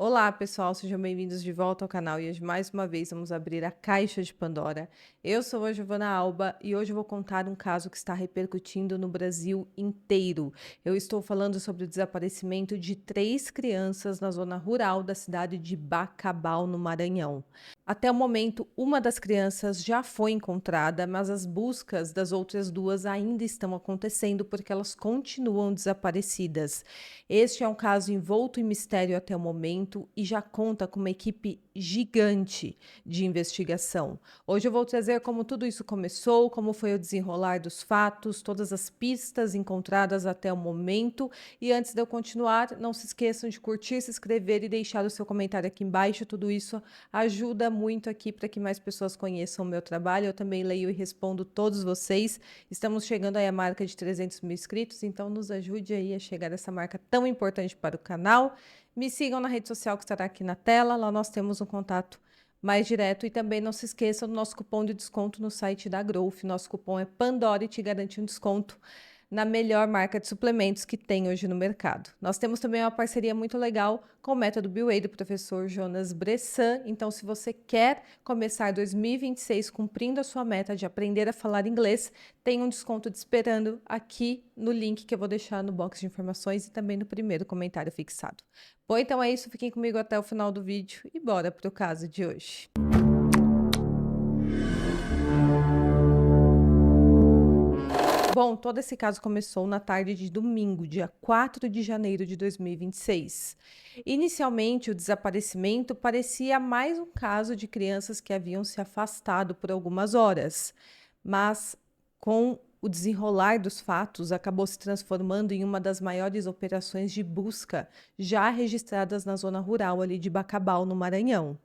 Olá, pessoal, sejam bem-vindos de volta ao canal e hoje mais uma vez vamos abrir a caixa de Pandora. Eu sou a Giovana Alba e hoje eu vou contar um caso que está repercutindo no Brasil inteiro. Eu estou falando sobre o desaparecimento de 3 crianças na zona rural da cidade de Bacabal, no Maranhão. Até o momento, uma das crianças já foi encontrada, mas as buscas das outras 2 ainda estão acontecendo porque elas continuam desaparecidas. Este é um caso envolto em mistério até o momento e já conta com uma equipe gigante de investigação. Hoje eu vou trazer como tudo isso começou, como foi o desenrolar dos fatos, todas as pistas encontradas até o momento. E antes de eu continuar, não se esqueçam de curtir, se inscrever e deixar o seu comentário aqui embaixo. Tudo isso ajuda muito aqui para que mais pessoas conheçam o meu trabalho. Eu também leio e respondo todos vocês. Estamos chegando aí à marca de 300 mil inscritos, então nos ajude aí a chegar a essa marca tão importante para o canal. Me sigam na rede social que estará aqui na tela, lá nós temos um contato mais direto e também não se esqueçam do nosso cupom de desconto no site da Growth. Nosso cupom é Pandora e te garante um desconto na melhor marca de suplementos que tem hoje no mercado. Nós temos também uma parceria muito legal com o Método Biway do professor Jonas Bressan. Então, se você quer começar 2026 cumprindo a sua meta de aprender a falar inglês, tem um desconto te esperando aqui no link que eu vou deixar no box de informações e também no primeiro comentário fixado. Bom, então é isso. Fiquem comigo até o final do vídeo e bora para o caso de hoje. Bom, todo esse caso começou na tarde de domingo, dia 4 de janeiro de 2026. Inicialmente, o desaparecimento parecia mais um caso de crianças que haviam se afastado por algumas horas, mas com o desenrolar dos fatos, acabou se transformando em uma das maiores operações de busca já registradas na zona rural ali de Bacabal, no Maranhão.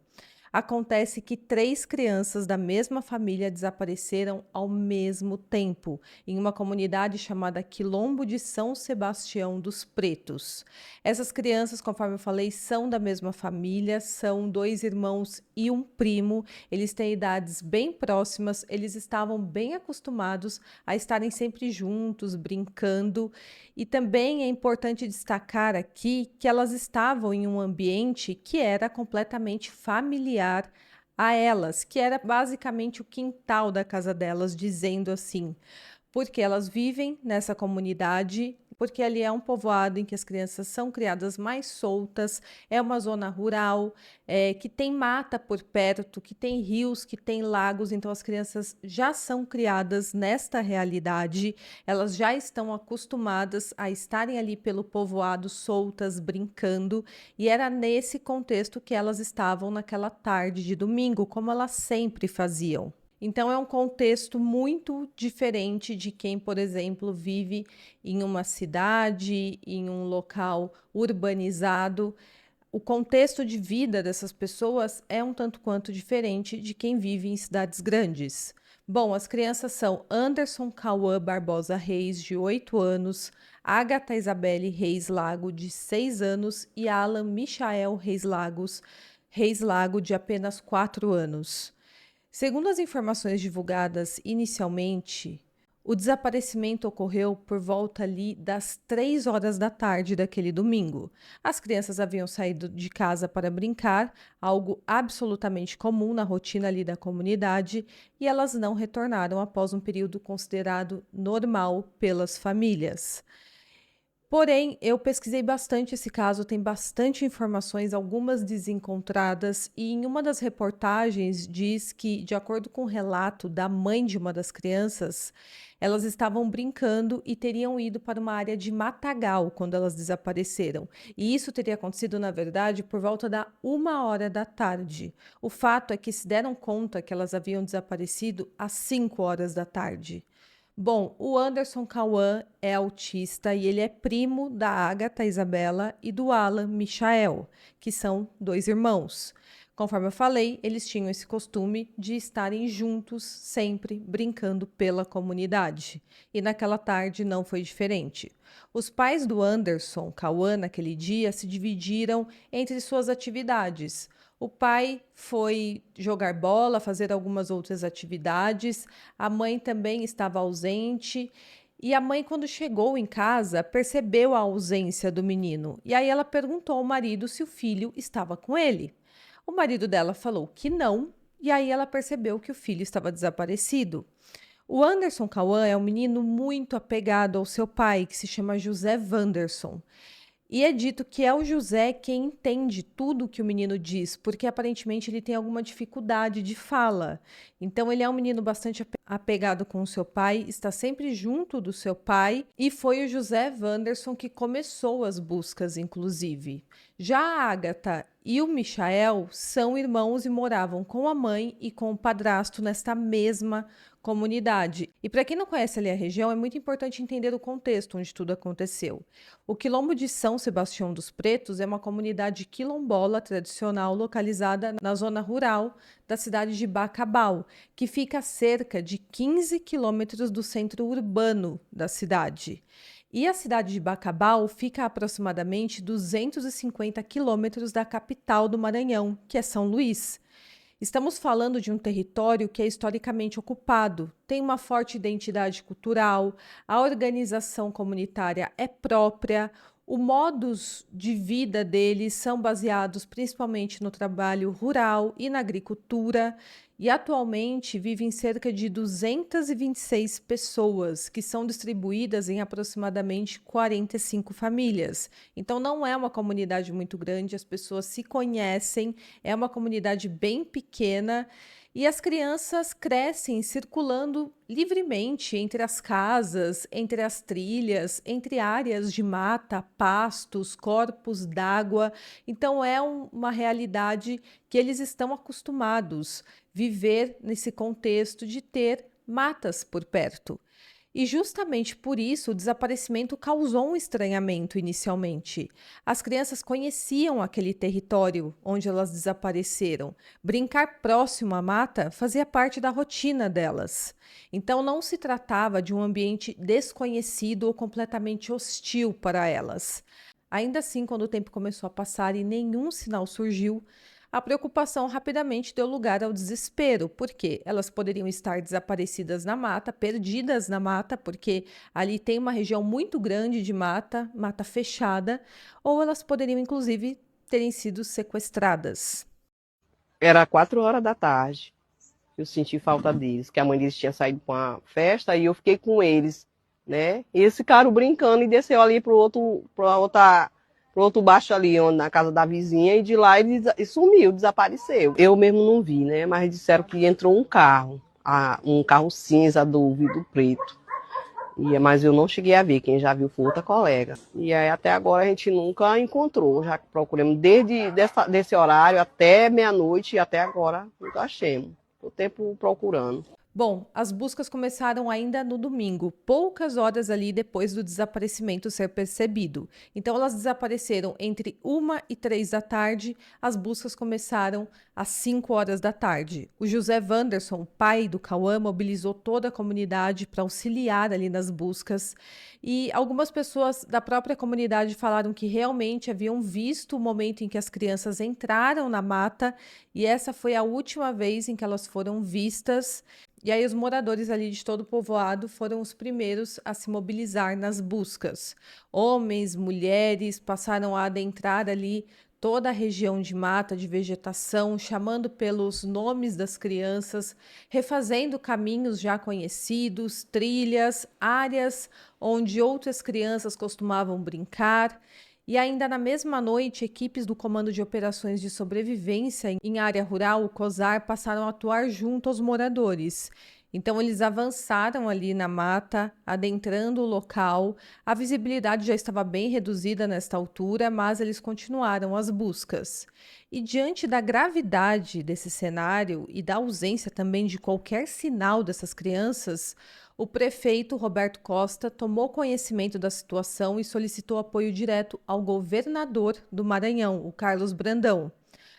Acontece que 3 crianças da mesma família desapareceram ao mesmo tempo, em uma comunidade chamada Quilombo de São Sebastião dos Pretos. Essas crianças, conforme eu falei, são da mesma família, são 2 irmãos e um primo. Eles têm idades bem próximas, eles estavam bem acostumados a estarem sempre juntos, brincando. E também é importante destacar aqui que elas estavam em um ambiente que era completamente familiar a elas, que era basicamente o quintal da casa delas, dizendo assim, porque elas vivem nessa comunidade, porque ali é um povoado em que as crianças são criadas mais soltas, é uma zona rural, que tem mata por perto, que tem rios, que tem lagos, então as crianças já são criadas nesta realidade, elas já estão acostumadas a estarem ali pelo povoado soltas, brincando, e era nesse contexto que elas estavam naquela tarde de domingo, como elas sempre faziam. Então, é um contexto muito diferente de quem, por exemplo, vive em uma cidade, em um local urbanizado. O contexto de vida dessas pessoas é um tanto quanto diferente de quem vive em cidades grandes. Bom, as crianças são Anderson Cauã Barbosa Reis, de 8 anos, Agatha Isabelle Reis Lago, de 6 anos, e Alan Michael Reis Lago, de apenas 4 anos. Segundo as informações divulgadas inicialmente, o desaparecimento ocorreu por volta ali das 3 horas da tarde daquele domingo. As crianças haviam saído de casa para brincar, algo absolutamente comum na rotina ali da comunidade, e elas não retornaram após um período considerado normal pelas famílias. Porém, eu pesquisei bastante esse caso, tem bastante informações, algumas desencontradas, e em uma das reportagens diz que, de acordo com o relato da mãe de uma das crianças, elas estavam brincando e teriam ido para uma área de matagal quando elas desapareceram. E isso teria acontecido, na verdade, por volta da 1 hora da tarde. O fato é que se deram conta que elas haviam desaparecido às 5 horas da tarde. Bom, o Anderson Cauã é autista e ele é primo da Agatha Isabela e do Alan Michael, que são 2 irmãos. Conforme eu falei, eles tinham esse costume de estarem juntos, sempre brincando pela comunidade. E naquela tarde não foi diferente. Os pais do Anderson Cauã, naquele dia, se dividiram entre suas atividades. O pai foi jogar bola, fazer algumas outras atividades, a mãe também estava ausente E a mãe, quando chegou em casa, percebeu a ausência do menino. E aí ela perguntou ao marido se o filho estava com ele. O marido dela falou que não, e aí ela percebeu que o filho estava desaparecido. O Anderson Cauã é um menino muito apegado ao seu pai, que se chama José Wanderson. E é dito que é o José quem entende tudo o que o menino diz, porque aparentemente ele tem alguma dificuldade de fala. Então ele é um menino bastante apegado com o seu pai, está sempre junto do seu pai, e foi o José Wanderson que começou as buscas, inclusive. Já a Ágata e o Michael são irmãos e moravam com a mãe e com o padrasto nesta mesma comunidade. E para quem não conhece ali a região, é muito importante entender o contexto onde tudo aconteceu. O Quilombo de São Sebastião dos Pretos é uma comunidade quilombola tradicional localizada na zona rural da cidade de Bacabal, que fica a cerca de 15 quilômetros do centro urbano da cidade. E a cidade de Bacabal fica a aproximadamente 250 quilômetros da capital do Maranhão, que é São Luís. Estamos falando de um território que é historicamente ocupado, tem uma forte identidade cultural, a organização comunitária é própria, o modus de vida deles são baseados principalmente no trabalho rural e na agricultura, e atualmente vivem cerca de 226 pessoas, que são distribuídas em aproximadamente 45 famílias. Então não é uma comunidade muito grande, as pessoas se conhecem, é uma comunidade bem pequena e as crianças crescem circulando livremente entre as casas, entre as trilhas, entre áreas de mata, pastos, corpos d'água. Então é uma realidade que eles estão acostumados viver nesse contexto de ter matas por perto. E justamente por isso o desaparecimento causou um estranhamento inicialmente. As crianças conheciam aquele território onde elas desapareceram. Brincar próximo à mata fazia parte da rotina delas. Então não se tratava de um ambiente desconhecido ou completamente hostil para elas. Ainda assim, quando o tempo começou a passar e nenhum sinal surgiu, a preocupação rapidamente deu lugar ao desespero, porque elas poderiam estar desaparecidas na mata, perdidas na mata, porque ali tem uma região muito grande de mata, mata fechada, ou elas poderiam, inclusive, terem sido sequestradas. Era 4 horas da tarde. Eu senti falta deles, que a mãe deles tinha saído para uma festa e eu fiquei com eles, né? E eles ficaram brincando e desceu ali pro outro baixo ali, onde, na casa da vizinha, e de lá ele sumiu, desapareceu. Eu mesmo não vi, né? Mas disseram que entrou um carro cinza do vidro preto. Mas eu não cheguei a ver, quem já viu foi outra colega. E aí até agora a gente nunca encontrou, já procuramos desse horário até meia-noite e até agora nunca achamos. O tempo procurando. Bom, as buscas começaram ainda no domingo, poucas horas ali depois do desaparecimento ser percebido. Então, elas desapareceram entre 1 e 3 da tarde, as buscas começaram às 5 horas da tarde. O José Wanderson, pai do Cauã, mobilizou toda a comunidade para auxiliar ali nas buscas. E algumas pessoas da própria comunidade falaram que realmente haviam visto o momento em que as crianças entraram na mata, e essa foi a última vez em que elas foram vistas. E aí os moradores ali de todo o povoado foram os primeiros a se mobilizar nas buscas. Homens, mulheres passaram a adentrar ali toda a região de mata, de vegetação, chamando pelos nomes das crianças, refazendo caminhos já conhecidos, trilhas, áreas onde outras crianças costumavam brincar. E ainda na mesma noite, equipes do Comando de Operações de Sobrevivência em Área Rural, o COSAR, passaram a atuar junto aos moradores. Então, eles avançaram ali na mata, adentrando o local. A visibilidade já estava bem reduzida nesta altura, mas eles continuaram as buscas. E diante da gravidade desse cenário e da ausência também de qualquer sinal dessas crianças, o prefeito Roberto Costa tomou conhecimento da situação e solicitou apoio direto ao governador do Maranhão, o Carlos Brandão.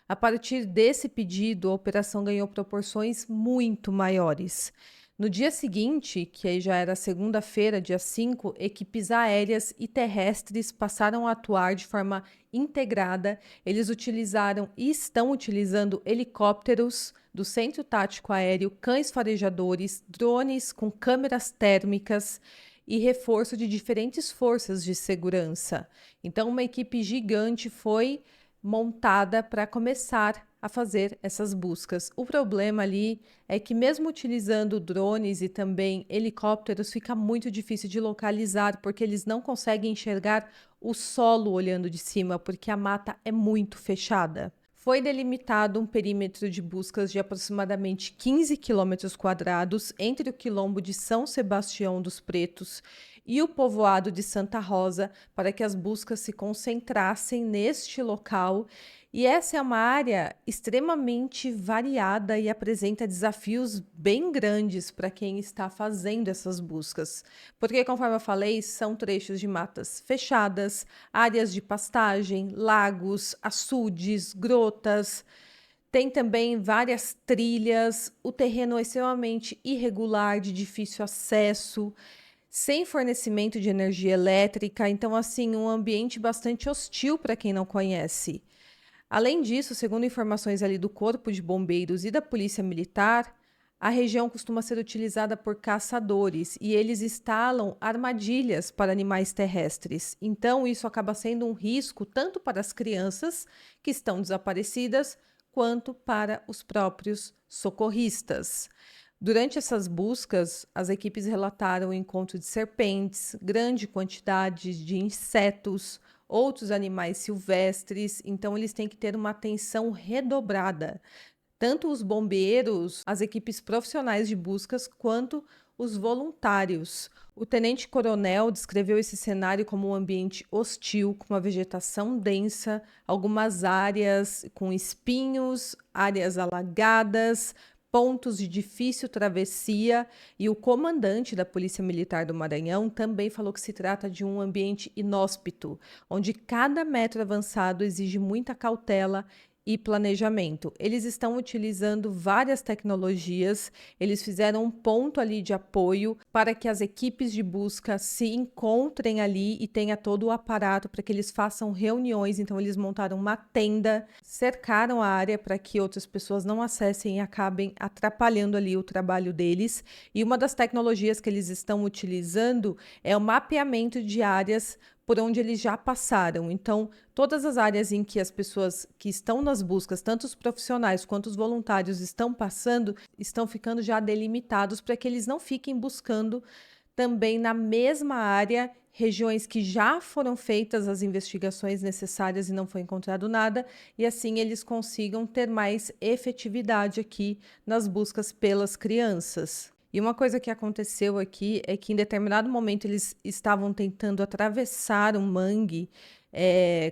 A partir desse pedido, a operação ganhou proporções muito maiores. No dia seguinte, que aí já era segunda-feira, dia 5, equipes aéreas e terrestres passaram a atuar de forma integrada. Eles utilizaram e estão utilizando helicópteros do Centro Tático Aéreo, cães farejadores, drones com câmeras térmicas. e reforço de diferentes forças de segurança. Então, uma equipe gigante foi montada para começar a fazer essas buscas. O problema ali é que, mesmo utilizando drones e também helicópteros, fica muito difícil de localizar, porque eles não conseguem enxergar o solo olhando de cima, porque a mata é muito fechada. Foi delimitado um perímetro de buscas de aproximadamente 15 quilômetros quadrados entre o quilombo de São Sebastião dos Pretos e o povoado de Santa Rosa, para que as buscas se concentrassem neste local. E essa é uma área extremamente variada e apresenta desafios bem grandes para quem está fazendo essas buscas. Porque, conforme eu falei, são trechos de matas fechadas, áreas de pastagem, lagos, açudes, grotas. Tem também várias trilhas, o terreno é extremamente irregular, de difícil acesso, sem fornecimento de energia elétrica, então, assim, um ambiente bastante hostil para quem não conhece. Além disso, segundo informações ali do Corpo de Bombeiros e da Polícia Militar, a região costuma ser utilizada por caçadores e eles instalam armadilhas para animais terrestres. Então, isso acaba sendo um risco tanto para as crianças que estão desaparecidas, quanto para os próprios socorristas. Durante essas buscas, as equipes relataram o encontro de serpentes, grande quantidade de insetos, outros animais silvestres, então eles têm que ter uma atenção redobrada. Tanto os bombeiros, as equipes profissionais de buscas, quanto os voluntários. O tenente-coronel descreveu esse cenário como um ambiente hostil, com uma vegetação densa, algumas áreas com espinhos, áreas alagadas, pontos de difícil travessia, e o comandante da Polícia Militar do Maranhão também falou que se trata de um ambiente inóspito, onde cada metro avançado exige muita cautela e planejamento. Eles estão utilizando várias tecnologias, eles fizeram um ponto ali de apoio para que as equipes de busca se encontrem ali e tenha todo o aparato para que eles façam reuniões. Então, eles montaram uma tenda, cercaram a área para que outras pessoas não acessem e acabem atrapalhando ali o trabalho deles. E uma das tecnologias que eles estão utilizando é o mapeamento de áreas por onde eles já passaram. Então, todas as áreas em que as pessoas que estão nas buscas, tanto os profissionais quanto os voluntários estão passando, estão ficando já delimitados para que eles não fiquem buscando também na mesma área regiões que já foram feitas as investigações necessárias e não foi encontrado nada, e assim eles consigam ter mais efetividade aqui nas buscas pelas crianças. E uma coisa que aconteceu aqui é que, em determinado momento, eles estavam tentando atravessar um mangue,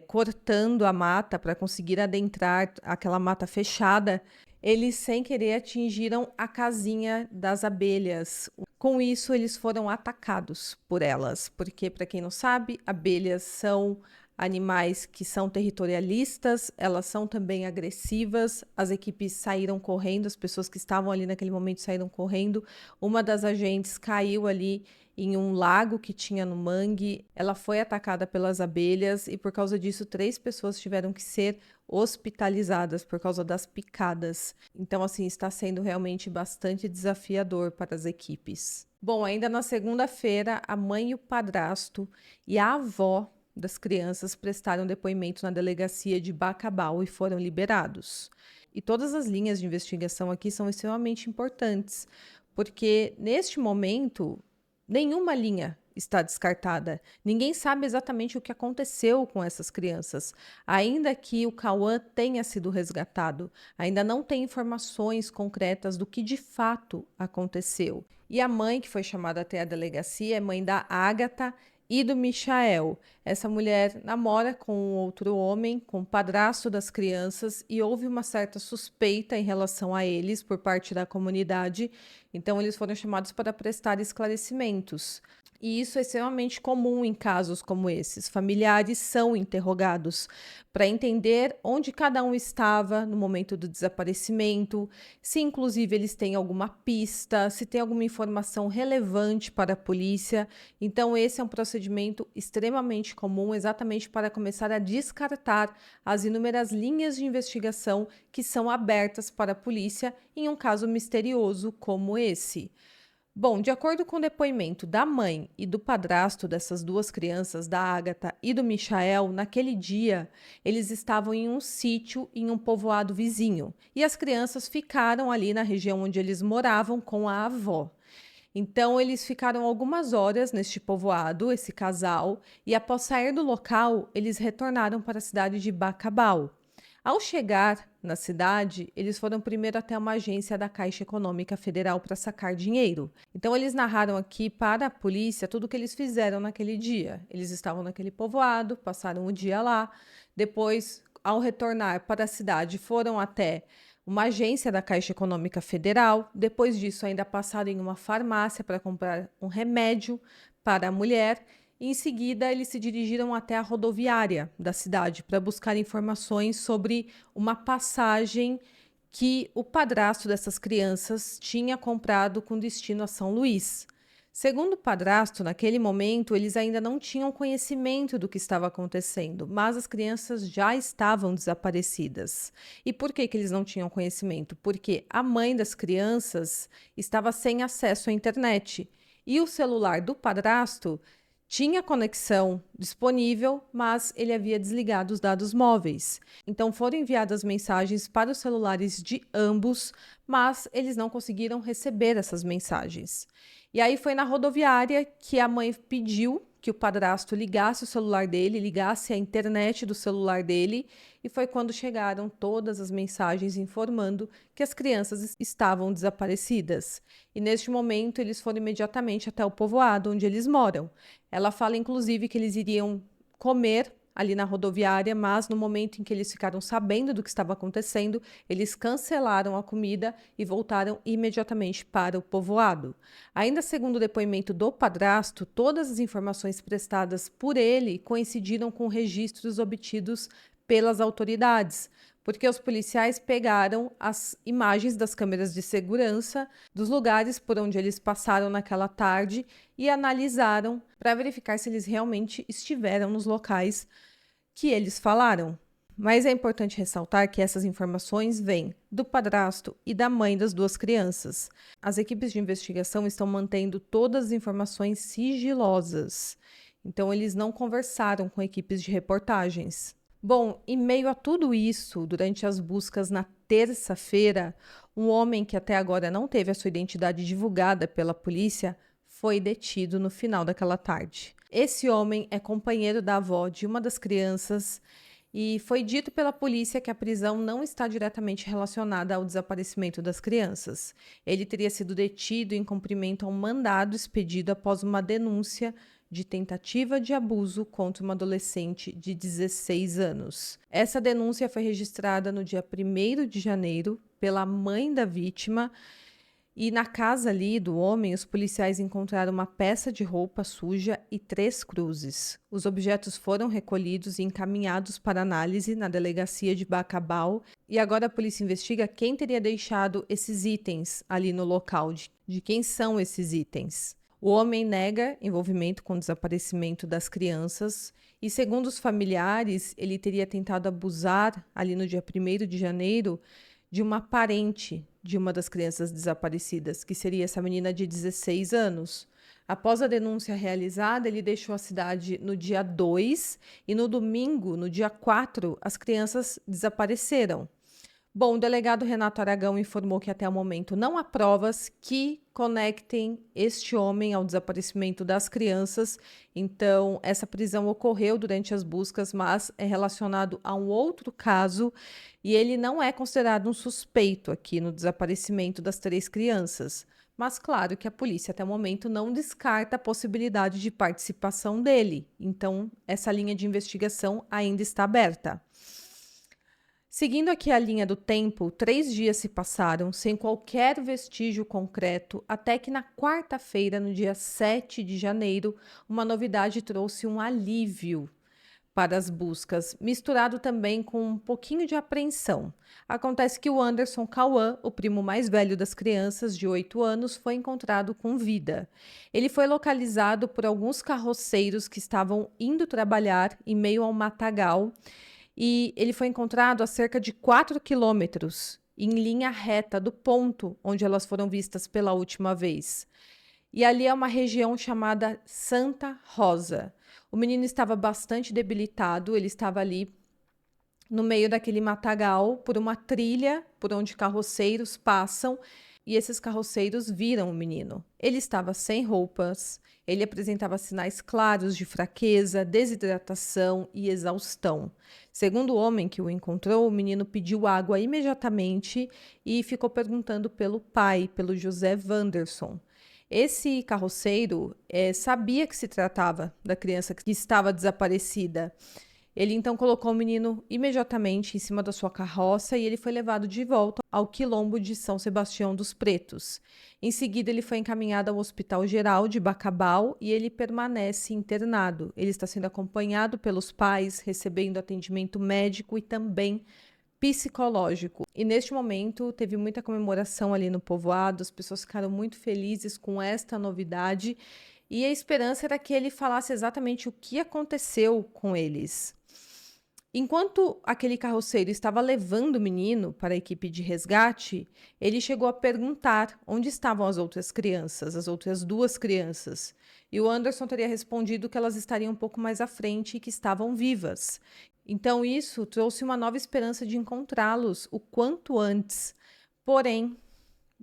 cortando a mata para conseguir adentrar aquela mata fechada. Eles, sem querer, atingiram a casinha das abelhas. Com isso, eles foram atacados por elas, porque, para quem não sabe, abelhas são animais que são territorialistas, elas são também agressivas. As equipes saíram correndo, as pessoas que estavam ali naquele momento saíram correndo. Uma das agentes caiu ali em um lago que tinha no mangue. Ela foi atacada pelas abelhas e, por causa disso, 3 pessoas tiveram que ser hospitalizadas por causa das picadas. Então, assim, está sendo realmente bastante desafiador para as equipes. Bom, ainda na segunda-feira, a mãe e o padrasto e a avó das crianças prestaram depoimento na delegacia de Bacabal e foram liberados. E todas as linhas de investigação aqui são extremamente importantes, porque neste momento nenhuma linha está descartada. Ninguém sabe exatamente o que aconteceu com essas crianças. Ainda que o Cauã tenha sido resgatado, ainda não tem informações concretas do que de fato aconteceu. E a mãe que foi chamada até a delegacia é mãe da Ágata e do Michael. Essa mulher namora com um outro homem, com o padrasto das crianças, e houve uma certa suspeita em relação a eles por parte da comunidade, então eles foram chamados para prestar esclarecimentos. E isso é extremamente comum em casos como esses. Familiares são interrogados para entender onde cada um estava no momento do desaparecimento, se inclusive eles têm alguma pista, se tem alguma informação relevante para a polícia. Então, esse é um procedimento extremamente comum, exatamente para começar a descartar as inúmeras linhas de investigação que são abertas para a polícia em um caso misterioso como esse. Bom, de acordo com o depoimento da mãe e do padrasto dessas duas crianças, da Ágata e do Michael, naquele dia eles estavam em um sítio em um povoado vizinho e as crianças ficaram ali na região onde eles moravam com a avó. Então, eles ficaram algumas horas neste povoado, esse casal, e após sair do local, eles retornaram para a cidade de Bacabal. Ao chegar na cidade, eles foram primeiro até uma agência da Caixa Econômica Federal para sacar dinheiro. Então, eles narraram aqui para a polícia tudo o que eles fizeram naquele dia. Eles estavam naquele povoado, passaram o dia lá, depois, ao retornar para a cidade, foram até uma agência da Caixa Econômica Federal. Depois disso, ainda passaram em uma farmácia para comprar um remédio para a mulher. E em seguida, eles se dirigiram até a rodoviária da cidade para buscar informações sobre uma passagem que o padrasto dessas crianças tinha comprado com destino a São Luís. Segundo o padrasto, naquele momento, eles ainda não tinham conhecimento do que estava acontecendo, mas as crianças já estavam desaparecidas. E por que eles não tinham conhecimento? Porque a mãe das crianças estava sem acesso à internet e o celular do padrasto tinha conexão disponível, mas ele havia desligado os dados móveis. Então foram enviadas mensagens para os celulares de ambos, mas eles não conseguiram receber essas mensagens. E aí foi na rodoviária que a mãe pediu que o padrasto ligasse o celular dele, ligasse a internet do celular dele, e foi quando chegaram todas as mensagens informando que as crianças estavam desaparecidas. E neste momento eles foram imediatamente até o povoado onde eles moram. Ela fala inclusive que eles iriam comer ali na rodoviária, mas no momento em que eles ficaram sabendo do que estava acontecendo, eles cancelaram a comida e voltaram imediatamente para o povoado. Ainda segundo o depoimento do padrasto, todas as informações prestadas por ele coincidiram com registros obtidos pelas autoridades, porque os policiais pegaram as imagens das câmeras de segurança dos lugares por onde eles passaram naquela tarde e analisaram para verificar se eles realmente estiveram nos locais que eles falaram. Mas é importante ressaltar que essas informações vêm do padrasto e da mãe das duas crianças. As equipes de investigação estão mantendo todas as informações sigilosas, então eles não conversaram com equipes de reportagens. Bom, em meio a tudo isso, durante as buscas na terça-feira, um homem que até agora não teve a sua identidade divulgada pela polícia foi detido no final daquela tarde. Esse homem é companheiro da avó de uma das crianças e foi dito pela polícia que a prisão não está diretamente relacionada ao desaparecimento das crianças. Ele teria sido detido em cumprimento a um mandado expedido após uma denúncia de tentativa de abuso contra uma adolescente de 16 anos. Essa denúncia foi registrada no dia 1º de janeiro pela mãe da vítima e na casa ali do homem, os policiais encontraram uma peça de roupa suja e 3 cruzes. Os objetos foram recolhidos e encaminhados para análise na delegacia de Bacabal e agora a polícia investiga quem teria deixado esses itens ali no local, de quem são esses itens. O homem nega envolvimento com o desaparecimento das crianças e, segundo os familiares, ele teria tentado abusar ali no dia 1º de janeiro de uma parente de uma das crianças desaparecidas, que seria essa menina de 16 anos. Após a denúncia realizada, ele deixou a cidade no dia 2 e no domingo, no dia 4, as crianças desapareceram. Bom, o delegado Renato Aragão informou que até o momento não há provas que conectem este homem ao desaparecimento das crianças. Então, essa prisão ocorreu durante as buscas, mas é relacionado a um outro caso e ele não é considerado um suspeito aqui no desaparecimento das 3 crianças. Mas claro que a polícia até o momento não descarta a possibilidade de participação dele. Então, essa linha de investigação ainda está aberta. Seguindo aqui a linha do tempo, 3 dias se passaram sem qualquer vestígio concreto, até que na quarta-feira, no dia 7 de janeiro, uma novidade trouxe um alívio para as buscas, misturado também com um pouquinho de apreensão. Acontece que o Anderson Cauã, o primo mais velho das crianças, de 8 anos, foi encontrado com vida. Ele foi localizado por alguns carroceiros que estavam indo trabalhar em meio ao matagal, e ele foi encontrado a cerca de 4 quilômetros, em linha reta do ponto onde elas foram vistas pela última vez. E ali é uma região chamada Santa Rosa. O menino estava bastante debilitado, ele estava ali no meio daquele matagal, por uma trilha por onde carroceiros passam, e esses carroceiros viram o menino. Ele estava sem roupas, ele apresentava sinais claros de fraqueza, desidratação e exaustão. Segundo o homem que o encontrou, o menino pediu água imediatamente e ficou perguntando pelo pai, pelo José Wanderson. Esse carroceiro sabia que se tratava da criança que estava desaparecida. Ele então colocou o menino imediatamente em cima da sua carroça e ele foi levado de volta ao quilombo de São Sebastião dos Pretos. Em seguida, ele foi encaminhado ao Hospital Geral de Bacabal e ele permanece internado. Ele está sendo acompanhado pelos pais, recebendo atendimento médico e também psicológico. E neste momento teve muita comemoração ali no povoado, as pessoas ficaram muito felizes com esta novidade e a esperança era que ele falasse exatamente o que aconteceu com eles. Enquanto aquele carroceiro estava levando o menino para a equipe de resgate, ele chegou a perguntar onde estavam as outras crianças, as outras duas crianças. E o Anderson teria respondido que elas estariam um pouco mais à frente e que estavam vivas. Então, isso trouxe uma nova esperança de encontrá-los o quanto antes. Porém,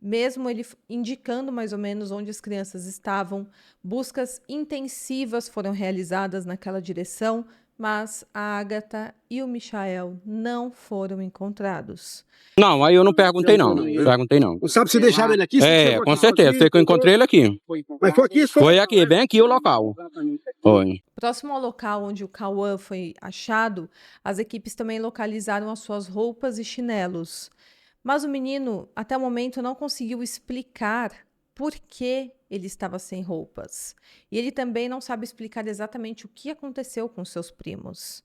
mesmo ele indicando mais ou menos onde as crianças estavam, buscas intensivas foram realizadas naquela direção, mas a Agatha e o Michael não foram encontrados. Não, aí eu não perguntei não. Perguntei não. Não sabe se deixaram ele aqui? Se chegou Com aqui certeza. sozinho, Sei que eu encontrei ele aqui. Mas foi aqui? Foi aqui, bem aqui o local. Foi. Próximo ao local onde o Cauã foi achado, as equipes também localizaram as suas roupas e chinelos. Mas o menino, até o momento, não conseguiu explicar por que ele estava sem roupas. E ele também não sabe explicar exatamente o que aconteceu com seus primos.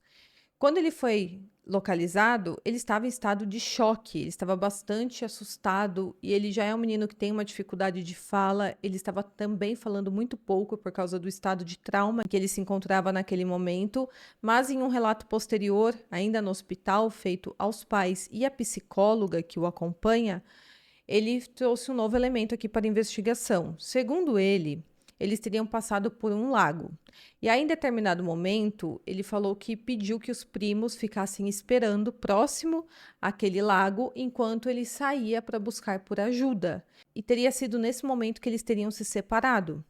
Quando ele foi localizado, ele estava em estado de choque, ele estava bastante assustado e ele já é um menino que tem uma dificuldade de fala. Ele estava também falando muito pouco por causa do estado de trauma que ele se encontrava naquele momento, mas em um relato posterior, ainda no hospital, feito aos pais e à psicóloga que o acompanha, ele trouxe um novo elemento aqui para a investigação. Segundo ele, eles teriam passado por um lago. E aí, em determinado momento, ele falou que pediu que os primos ficassem esperando próximo àquele lago enquanto ele saía para buscar por ajuda. E teria sido nesse momento que eles teriam se separado.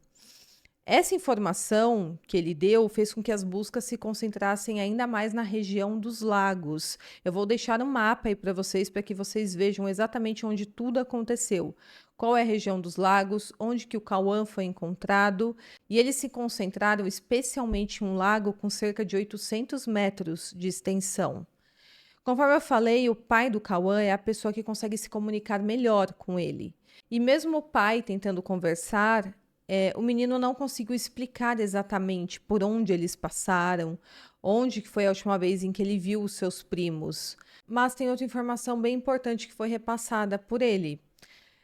Essa informação que ele deu fez com que as buscas se concentrassem ainda mais na região dos lagos. Eu vou deixar um mapa aí para que vocês vejam exatamente onde tudo aconteceu. Qual é a região dos lagos, onde que o Cauã foi encontrado, e eles se concentraram especialmente em um lago com cerca de 800 metros de extensão. Conforme eu falei, o pai do Cauã é a pessoa que consegue se comunicar melhor com ele. E mesmo o pai tentando conversar, o menino não conseguiu explicar exatamente por onde eles passaram, onde que foi a última vez em que ele viu os seus primos. Mas tem outra informação bem importante que foi repassada por ele.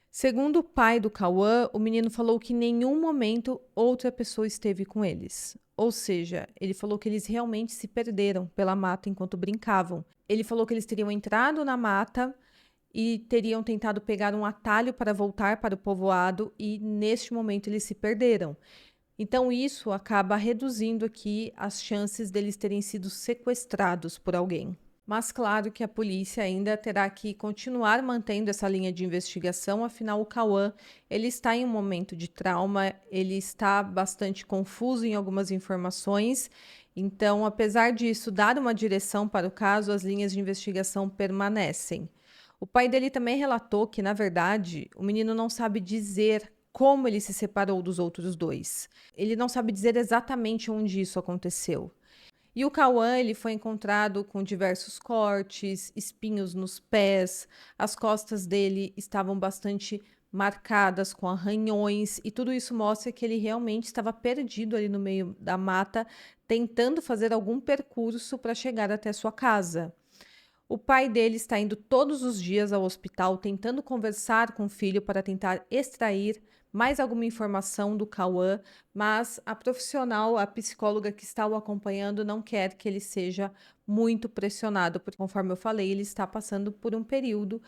Segundo o pai do Cauã, o menino falou que em nenhum momento outra pessoa esteve com eles. Ou seja, ele falou que eles realmente se perderam pela mata enquanto brincavam. Ele falou que eles teriam entrado na mata e teriam tentado pegar um atalho para voltar para o povoado e, neste momento, eles se perderam. Então, isso acaba reduzindo aqui as chances deles terem sido sequestrados por alguém. Mas claro que a polícia ainda terá que continuar mantendo essa linha de investigação, afinal o Cauã, ele está em um momento de trauma, ele está bastante confuso em algumas informações, então apesar disso dar uma direção para o caso, as linhas de investigação permanecem. O pai dele também relatou que, na verdade, o menino não sabe dizer como ele se separou dos outros dois. Ele não sabe dizer exatamente onde isso aconteceu. E o Cauã, ele foi encontrado com diversos cortes, espinhos nos pés, as costas dele estavam bastante marcadas com arranhões, e tudo isso mostra que ele realmente estava perdido ali no meio da mata, tentando fazer algum percurso para chegar até sua casa. O pai dele está indo todos os dias ao hospital, tentando conversar com o filho para tentar extrair mais alguma informação do Cauã, mas a profissional, a psicóloga que está o acompanhando, não quer que ele seja muito pressionado, porque, conforme eu falei, ele está passando por um período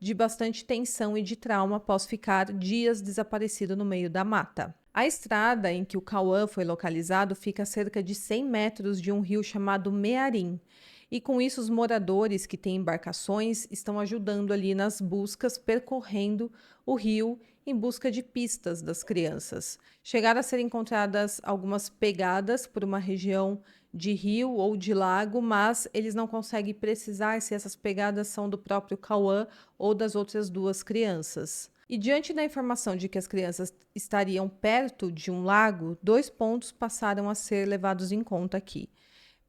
de bastante tensão e de trauma após ficar dias desaparecido no meio da mata. A estrada em que o Cauã foi localizado fica a cerca de 100 metros de um rio chamado Mearim. E com isso, os moradores que têm embarcações estão ajudando ali nas buscas, percorrendo o rio em busca de pistas das crianças. Chegaram a ser encontradas algumas pegadas por uma região de rio ou de lago, mas eles não conseguem precisar se essas pegadas são do próprio Cauã ou das outras duas crianças. E diante da informação de que as crianças estariam perto de um lago, 2 pontos passaram a ser levados em conta aqui.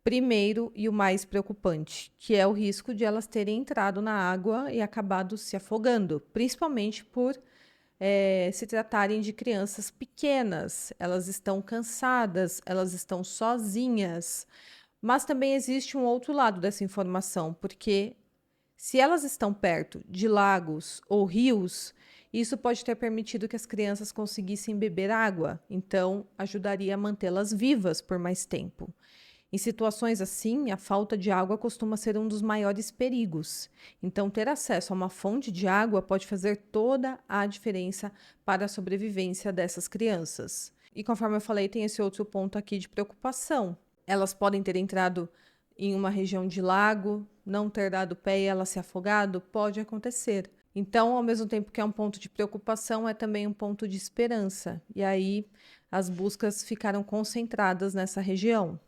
Primeiro, e o mais preocupante, que é o risco de elas terem entrado na água e acabado se afogando, principalmente por se tratarem de crianças pequenas. Elas estão cansadas, elas estão sozinhas. Mas também existe um outro lado dessa informação, porque se elas estão perto de lagos ou rios, isso pode ter permitido que as crianças conseguissem beber água, então ajudaria a mantê-las vivas por mais tempo. Em situações assim, a falta de água costuma ser um dos maiores perigos. Então, ter acesso a uma fonte de água pode fazer toda a diferença para a sobrevivência dessas crianças. E conforme eu falei, tem esse outro ponto aqui de preocupação. Elas podem ter entrado em uma região de lago, não ter dado pé e ela se afogado, pode acontecer. Então, ao mesmo tempo que é um ponto de preocupação, é também um ponto de esperança. E aí, as buscas ficaram concentradas nessa região.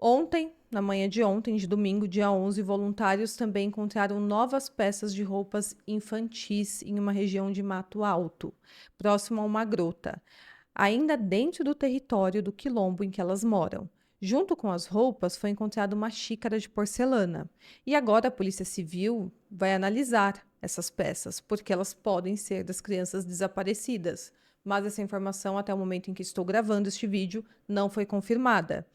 Ontem, na manhã de ontem, de domingo, dia 11, voluntários também encontraram novas peças de roupas infantis em uma região de Mato Alto, próximo a uma grota, ainda dentro do território do quilombo em que elas moram. Junto com as roupas, foi encontrada uma xícara de porcelana. E agora a Polícia Civil vai analisar essas peças, porque elas podem ser das crianças desaparecidas. Mas essa informação, até o momento em que estou gravando este vídeo, não foi confirmada.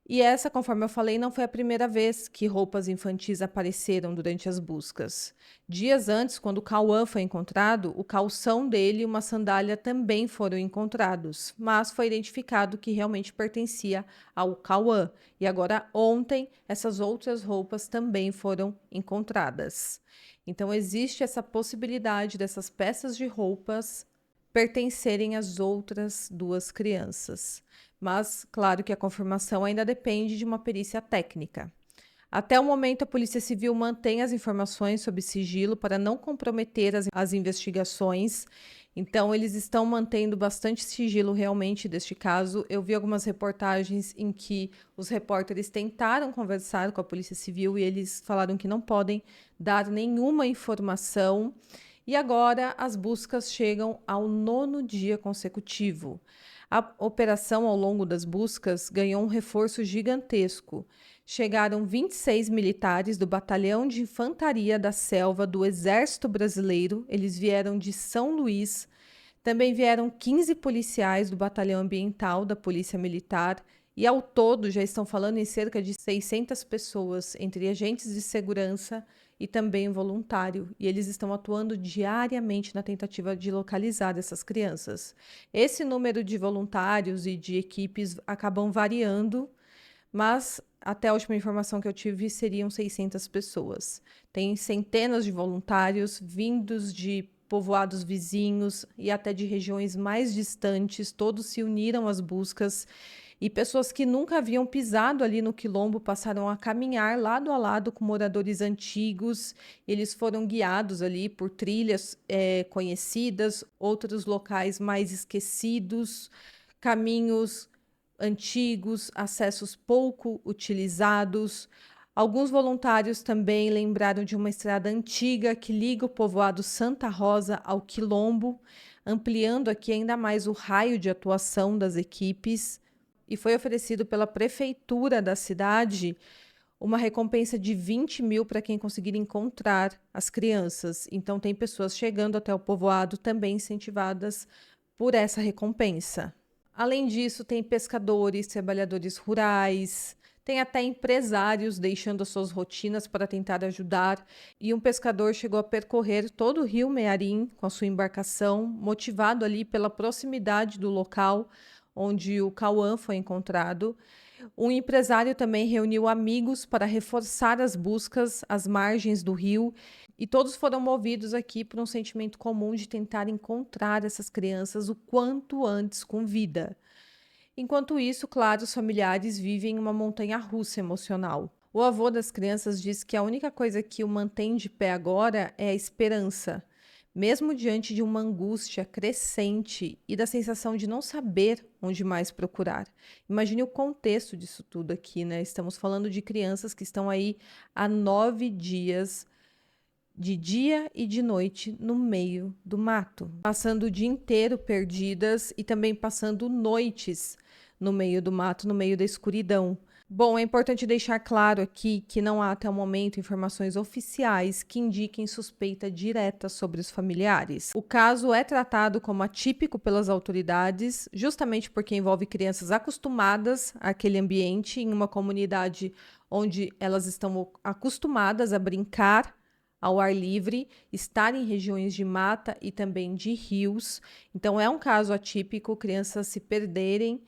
E essa, conforme eu falei, não foi a primeira vez que roupas infantis apareceram durante as buscas. Dias antes, quando o Cauã foi encontrado, o calção dele e uma sandália também foram encontrados, mas foi identificado que realmente pertencia ao Cauã. E agora, ontem, essas outras roupas também foram encontradas. Então, existe essa possibilidade dessas peças de roupas pertencerem às outras duas crianças. Mas, claro que a confirmação ainda depende de uma perícia técnica. Até o momento, a Polícia Civil mantém as informações sob sigilo para não comprometer as investigações. Então, eles estão mantendo bastante sigilo realmente deste caso. Eu vi algumas reportagens em que os repórteres tentaram conversar com a Polícia Civil e eles falaram que não podem dar nenhuma informação. E agora as buscas chegam ao 9º dia consecutivo. A operação, ao longo das buscas, ganhou um reforço gigantesco. Chegaram 26 militares do Batalhão de Infantaria da Selva do Exército Brasileiro. Eles vieram de São Luís. Também vieram 15 policiais do Batalhão Ambiental da Polícia Militar. E, ao todo, já estão falando em cerca de 600 pessoas, entre agentes de segurança e também voluntário, e eles estão atuando diariamente na tentativa de localizar essas crianças. Esse número de voluntários e de equipes acabam variando, mas até a última informação que eu tive seriam 600 pessoas. Tem centenas de voluntários vindos de povoados vizinhos e até de regiões mais distantes, todos se uniram às buscas. E pessoas que nunca haviam pisado ali no quilombo passaram a caminhar lado a lado com moradores antigos. Eles foram guiados ali por trilhas conhecidas, outros locais mais esquecidos, caminhos antigos, acessos pouco utilizados. Alguns voluntários também lembraram de uma estrada antiga que liga o povoado Santa Rosa ao quilombo, ampliando aqui ainda mais o raio de atuação das equipes. E foi oferecido pela prefeitura da cidade uma recompensa de 20 mil para quem conseguir encontrar as crianças. Então, tem pessoas chegando até o povoado também incentivadas por essa recompensa. Além disso, tem pescadores, trabalhadores rurais, tem até empresários deixando as suas rotinas para tentar ajudar. E um pescador chegou a percorrer todo o rio Mearim com a sua embarcação, motivado ali pela proximidade do local onde o Cauã foi encontrado. Um empresário também reuniu amigos para reforçar as buscas às margens do rio E todos foram movidos aqui por um sentimento comum de tentar encontrar essas crianças o quanto antes com vida. Enquanto isso, claro, os familiares vivem uma montanha-russa emocional. O avô das crianças diz que a única coisa que o mantém de pé agora é a esperança, mesmo diante de uma angústia crescente e da sensação de não saber onde mais procurar. Imagine o contexto disso tudo aqui, né? Estamos falando de crianças que estão aí há 9 dias de dia e de noite no meio do mato, passando o dia inteiro perdidas e também passando noites no meio do mato, no meio da escuridão. Bom, é importante deixar claro aqui que não há até o momento informações oficiais que indiquem suspeita direta sobre os familiares. O caso é tratado como atípico pelas autoridades, justamente porque envolve crianças acostumadas àquele ambiente, em uma comunidade onde elas estão acostumadas a brincar ao ar livre, estar em regiões de mata e também de rios. Então, é um caso atípico, crianças se perderem,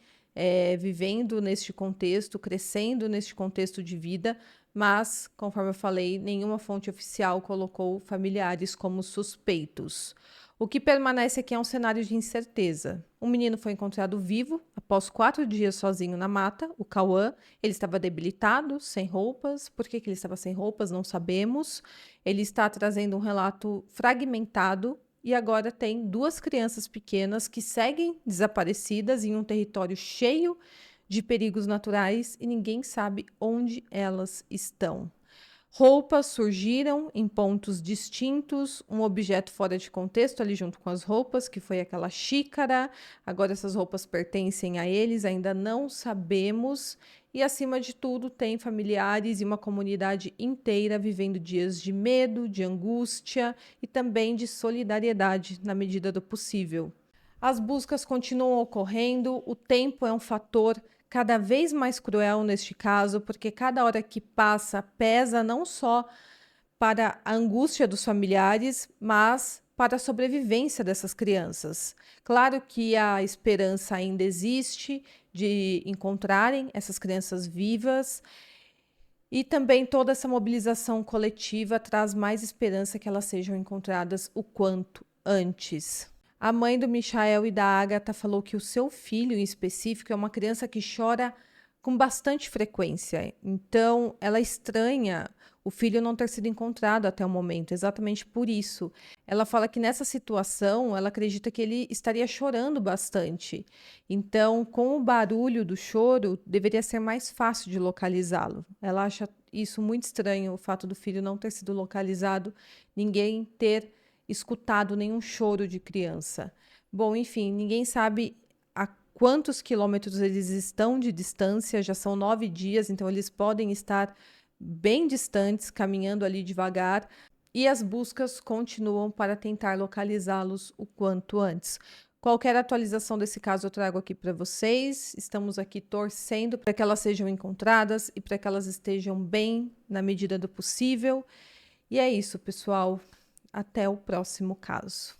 vivendo neste contexto, crescendo neste contexto de vida, mas, conforme eu falei, nenhuma fonte oficial colocou familiares como suspeitos. O que permanece aqui é um cenário de incerteza. Um menino foi encontrado vivo após 4 dias sozinho na mata, o Cauã. Ele estava debilitado, sem roupas. Por que ele estava sem roupas? Não sabemos. Ele está trazendo um relato fragmentado e agora tem 2 crianças pequenas que seguem desaparecidas em um território cheio de perigos naturais e ninguém sabe onde elas estão. Roupas surgiram em pontos distintos, um objeto fora de contexto ali junto com as roupas, que foi aquela xícara. Agora essas roupas pertencem a eles, ainda não sabemos. E acima de tudo, tem familiares e uma comunidade inteira vivendo dias de medo, de angústia e também de solidariedade na medida do possível. As buscas continuam ocorrendo, o tempo é um fator cada vez mais cruel neste caso, porque cada hora que passa pesa não só para a angústia dos familiares, mas para a sobrevivência dessas crianças. Claro que a esperança ainda existe de encontrarem essas crianças vivas, e também toda essa mobilização coletiva traz mais esperança que elas sejam encontradas o quanto antes. A mãe do Michael e da Agatha falou que o seu filho, em específico, é uma criança que chora com bastante frequência. Então, ela estranha o filho não ter sido encontrado até o momento, exatamente por isso. Ela fala que nessa situação, ela acredita que ele estaria chorando bastante. Então, com o barulho do choro, deveria ser mais fácil de localizá-lo. Ela acha isso muito estranho, o fato do filho não ter sido localizado, ninguém ter escutado nenhum choro de criança. Bom, enfim, ninguém sabe a quantos quilômetros eles estão de distância, já são 9 dias, então eles podem estar bem distantes, caminhando ali devagar, e as buscas continuam para tentar localizá-los o quanto antes. Qualquer atualização desse caso eu trago aqui para vocês. Estamos aqui torcendo para que elas sejam encontradas e para que elas estejam bem na medida do possível. E é isso, pessoal. Até o próximo caso.